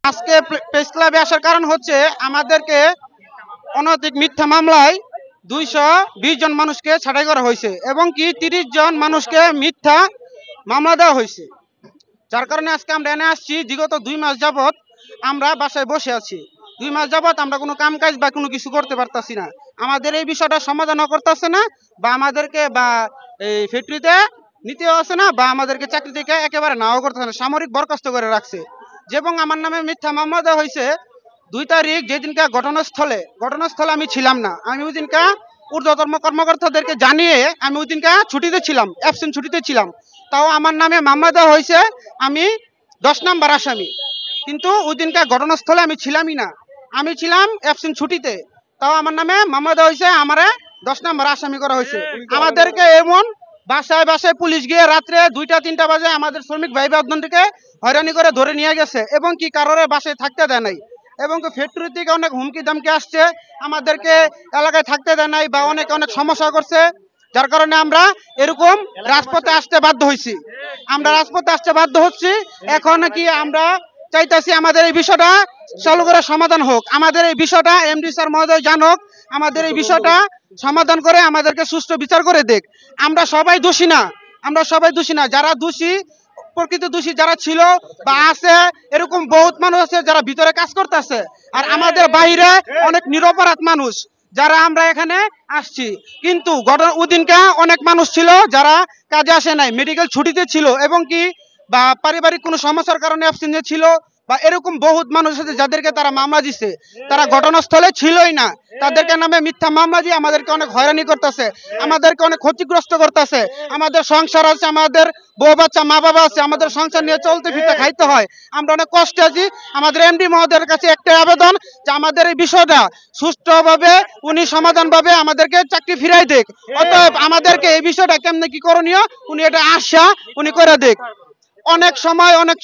আজকে প্রেস ক্লাবে আসার কারণ হচ্ছে আমাদেরকে অনৈতিক মিথ্যা মামলায় 220 জন মানুষকে ছাঁটাই করা হয়েছে এবং কি 30 জন মানুষকে মিথ্যা মামলা দেওয়া হয়েছে। যার কারণে আজকে আমরা এনে আসছি। বিগত 2 মাস যাবত আমরা বাসায় বসে আছি। 2 মাস যাবত আমরা কোনো কাম কাজ বা কোনো কিছু করতে পারতাছি না। আমাদের এই বিষয়টা সমাধানও করতেছে না, বা আমাদেরকে বা এই ফ্যাক্টরিতে নিতেও আসে না, বা আমাদেরকে চাকরি থেকে একেবারে নাও করতেছে না, সামরিক বরখাস্ত করে রাখছে। এবং আমার নামে মিথ্যা মামলা দেওয়া হয়েছে 2 তারিখ, যেদিনকে ঘটনাস্থলে আমি ছিলাম না। আমি ওই দিনকা ঊর্ধ্বতম কর্মকর্তাদেরকে জানিয়ে আমি ওই দিনকা ছুটিতে ছিলাম, অ্যাবসেন্ট ছুটিতে ছিলাম। তাও আমার নামে মামলা দেওয়া হয়েছে আমি 10 নম্বর আসামি। কিন্তু ওই দিনকার ঘটনাস্থলে আমি ছিলামই না, আমি ছিলাম অ্যাবসেন্ট ছুটিতে। তাও আমার নামে মামলা দেওয়া হয়েছে, আমারে 10 নম্বর আসামি করা হয়েছে। আমাদেরকে এমন বাসায় বাসায় পুলিশ গিয়ে রাত্রে 2টা 3টা বাজে আমাদের শ্রমিক ভাই বান্ধবকে হয়রানি করে ধরে নিয়ে গেছে এবং কি কারোর বাসায় থাকতে দেয় নাই। এবং ফ্যাক্টরি থেকে অনেক হুমকি দামকি আসছে, আমাদেরকে এলাকায় থাকতে দেয় নাই বা অনেক অনেক সমস্যা করছে। যার কারণে আমরা এরকম রাজপথে আসতে বাধ্য হয়েছি, আমরা রাজপথে আসতে বাধ্য হচ্ছি। এখন কি আমরা চাইতেছি আমাদের এই বিষয়টা চালু করে সমাধান হোক, আমাদের এই বিষয়টা এমডি স্যার মহোদয় জানুক, আমাদের এই বিষয়টা সমাধান করে আমাদেরকে সুষ্ঠু বিচার করে দেখ। আমরা সবাই দোষী না, আমরা সবাই দোষী না। যারা দোষী, প্রকৃত দোষী যারা ছিল বা আছে, এরকম বহুত মানুষ আছে যারা ভিতরে কাজ করতেছে। আর আমাদের বাইরে অনেক নিরপরাধ মানুষ যারা আমরা এখানে আসছি। কিন্তু ওদিনকে অনেক মানুষ ছিল যারা কাজে আসে নাই, মেডিকেল ছুটিতে ছিল এবং কি বা পারিবারিক কোনো সমস্যার কারণে অ্যাবসেন্ট ছিল, বা এরকম বহুত মানুষ আছে যাদেরকে তারা মামলা দিছে, তারা ঘটনাস্থলে ছিলই না। তাদেরকে নামে মিথ্যা মামলা দিয়ে আমাদেরকে অনেক হয়রানি করতেছে, আমাদেরকে অনেক ক্ষতিগ্রস্ত করতেছে। আমাদের সংসার আছে, আমাদের বউ বাচ্চা মা বাবা আছে, আমাদের সংসার নিয়ে চলতে ফিরতে খাইতে হয়, আমরা অনেক কষ্টে আছি। আমাদের এমডি মহোদয়ের কাছে একটা আবেদন যে আমাদের এই বিষয়টা সুষ্ঠুভাবে উনি সমাধানভাবে আমাদেরকে চাকরি ফিরাই দেখ। অতএব আমাদেরকে এই বিষয়টা কেমনে কি করণীয় উনি এটা আশা উনি করে দেখ। অনেক সময় অনেক